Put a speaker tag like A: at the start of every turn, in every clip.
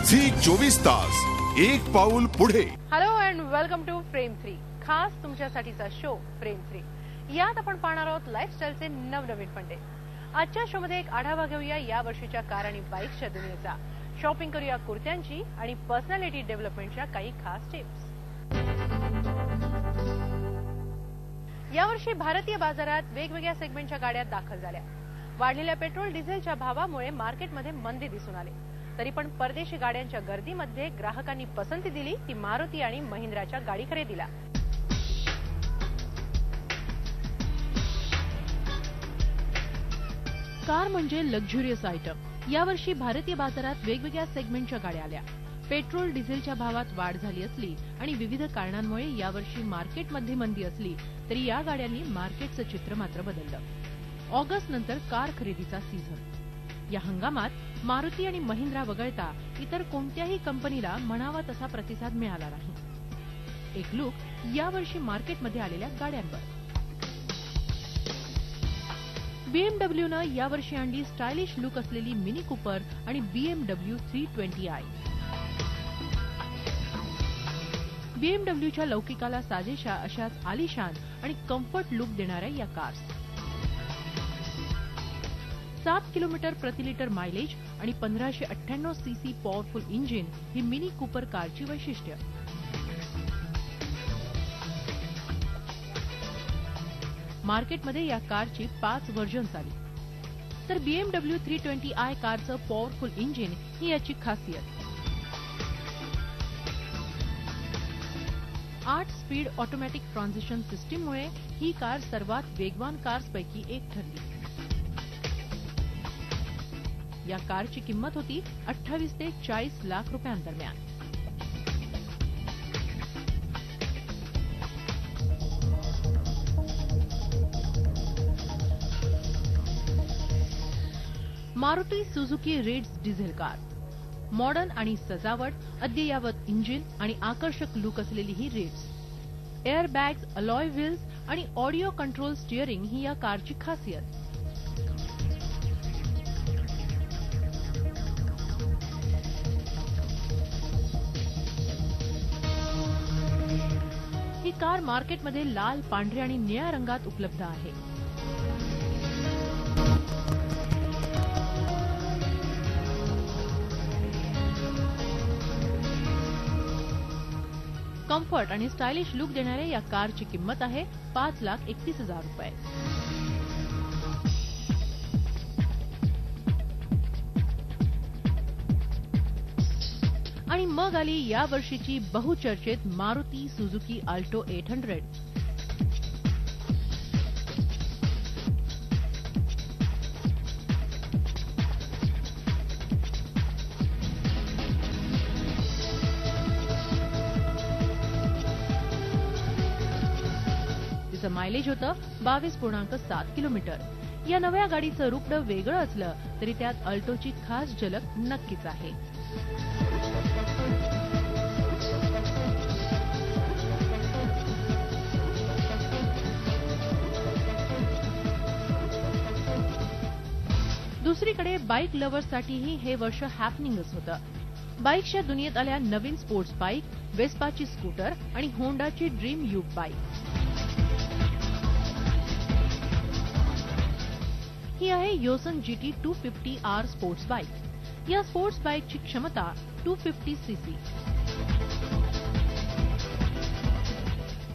A: Zee 24 तास एक पाऊल पुढे.
B: Hello and welcome to frame 3, खास तुमच्यासाठीचा शो फ्रेम 3. यात आपण पाहणार आहोत लाईफस्टाईलचे नवनवीन फंडे. आजच्या शो मध्ये एक आढावा घेऊया या वर्षीच्या कार आणि बाईक्सच्या दुनियेचा. शॉपिंग करूया कुर्त्यांची आणि पर्सनॅलिटी डेव्हलपमेंटच्या काही खास टिप्स. यावर्षी भारतीय बाजारात वेगवेगळ्या सेगमेंटच्या गाड्या दाखल झाल्या. वाढलेल्या पेट्रोल डिझेलच्या भावामुळे मार्केटमध्ये मंदी दिसून आली. तरी पण परदेशी गाड्यांच्या गर्दीमध्ये ग्राहकांनी पसंती दिली ती मारुती आणि महिंद्राच्या गाडी खरेदीला. कार म्हणजे लक्झुरियस आयटम. यावर्षी भारतीय बाजारात वेगवेगळ्या सेगमेंटच्या गाड्या आल्या. पेट्रोल डिझेलच्या भावात वाढ झाली असली आणि विविध कारणांमुळे यावर्षी मार्केटमध्ये मंदी असली तरी या गाड्यांनी मार्केटचं चित्र मात्र बदललं. ऑगस्ट नंतर कार खरेदीचा सीझन. या हंगामात मारुती आणि महिंद्रा वगळता इतर कोणत्याही कंपनीला म्हणावा तसा प्रतिसाद मिळाला नाही. एक लुक यावर्षी मार्केटमध्ये आलेल्या गाड्यांवर. बीएमडब्ल्यूनं यावर्षी आणली स्टायलिश लुक असलेली मिनी कूपर आणि BMW 320i. बीएमडब्ल्यूच्या लौकिकाला साजेशा अशाच आलिशान आणि कम्फर्ट लुक देणाऱ्या या कार्स. 7 किलोमीटर प्रति लिटर मायलेज आणि 1598 सीसी पॉवरफुल इंजिन ही मिनी कूपर कारची वैशिष्ट्य. मार्केटमध्ये या कारची 5 व्हर्जन्स आली. तर BMW 320i कारचं पॉवरफुल इंजिन ही याची खासियत. 8 स्पीड ऑटोमॅटिक ट्रान्झिशन सिस्टीममुळे ही कार सर्वात वेगवान कार्सपैकी एक ठरली. या कारची किंमत होती 28 ते 40 लाख रुपयांदरम्यान. Maruti Suzuki Ritz diesel car. Modern आणि सजावट, अद्ययावत इंजिन आणि आकर्षक लुक असलेली ही Ritz. Air bags, alloy wheels आणि ऑडिओ कंट्रोल स्टिअरिंग ही या कारची खासियत. ही कार मार्केटमध्ये लाल, पांढरे आणि निळ्या रंगात उपलब्ध आहे. कम्फर्ट आणि स्टायलिश लुक देणाऱ्या या कारची किंमत आहे 5,31,000 रुपये. आणि मग आली या वर्षीची बहुचर्चित मारुती सुझुकी अल्टो 800. तिचं मायलेज होतं 22.7 किलोमीटर. या नव्या गाडीचं रूप वेगळं असलं तरी त्यात अल्टोची खास झलक नक्कीच आहे. दुसरीकडे बाईक लव्हर्ससाठीही हे वर्ष हॅपनिंगच होतं. बाईकच्या दुनियेत आल्या नवीन स्पोर्ट्स बाईक, वेस्पाची स्कूटर आणि होंडाची ड्रीम युग बाईक. ही आहे Hyosung GT 250R sports bike. या स्पोर्ट्स बाईकची क्षमता 250 cc.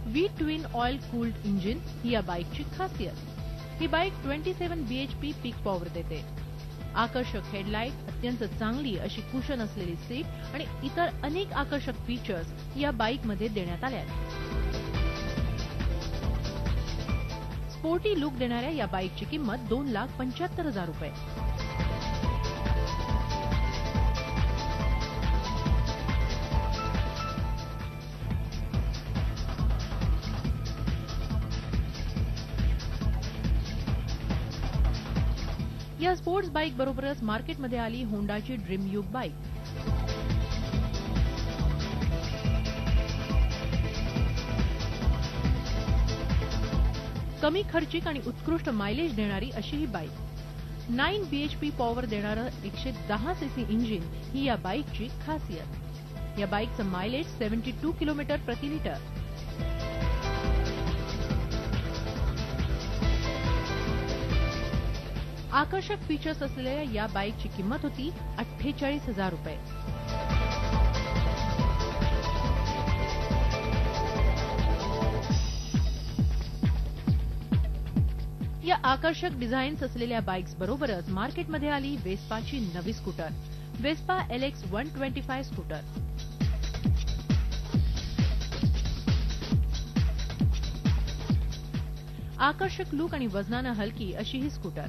B: V twin oil cooled engine ही या बाईकची खासियत. ही बाईक 27 bhp पीक पॉवर देते. आकर्षक हेडलाईट, अत्यंत चांगली अशी कुशन असलेली सीट आणि इतर अनेक आकर्षक फीचर्स या बाईकमध्ये देण्यात आले आहेत. स्पोर्टी लुक देणाऱ्या या बाईकची किंमत 2,75,000 रुपये. या स्पोर्ट्स बाईक बरोबरच मार्केटमध्ये आली होंडाची ड्रीम युग बाईक. कमी खर्चिक आणि उत्कृष्ट मायलेज देणारी अशी ही बाईक. 9 bhp पॉवर देणारं 110 cc इंजिन ही या बाईकची खासियत. या बाईकचं मायलेज 72 किलोमीटर प्रति लिटर. आकर्षक फीचर्स असलेल्या या बाईकची किंमत होती 48,000 रुपये. या आकर्षक डिझाईन्स असलेल्या बाईक्स बरोबरच मार्केटमध्ये आली वेस्पाची नवी स्कूटर, वेस्पा LX 125 स्कूटर. आकर्षक लुक आणि वजनानं हलकी अशी ही स्कूटर.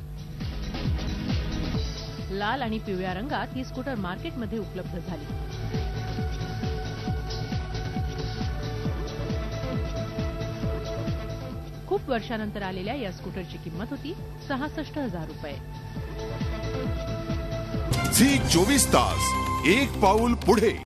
B: लाल आणि पिवळ्या रंगात ही स्कूटर मार्केटमध्ये उपलब्ध झाली. खूप वर्षानंतर आलेल्या या स्कूटरची किंमत होती 66,000 रुपये.
A: झी 24 तास, एक पाऊल पुढे.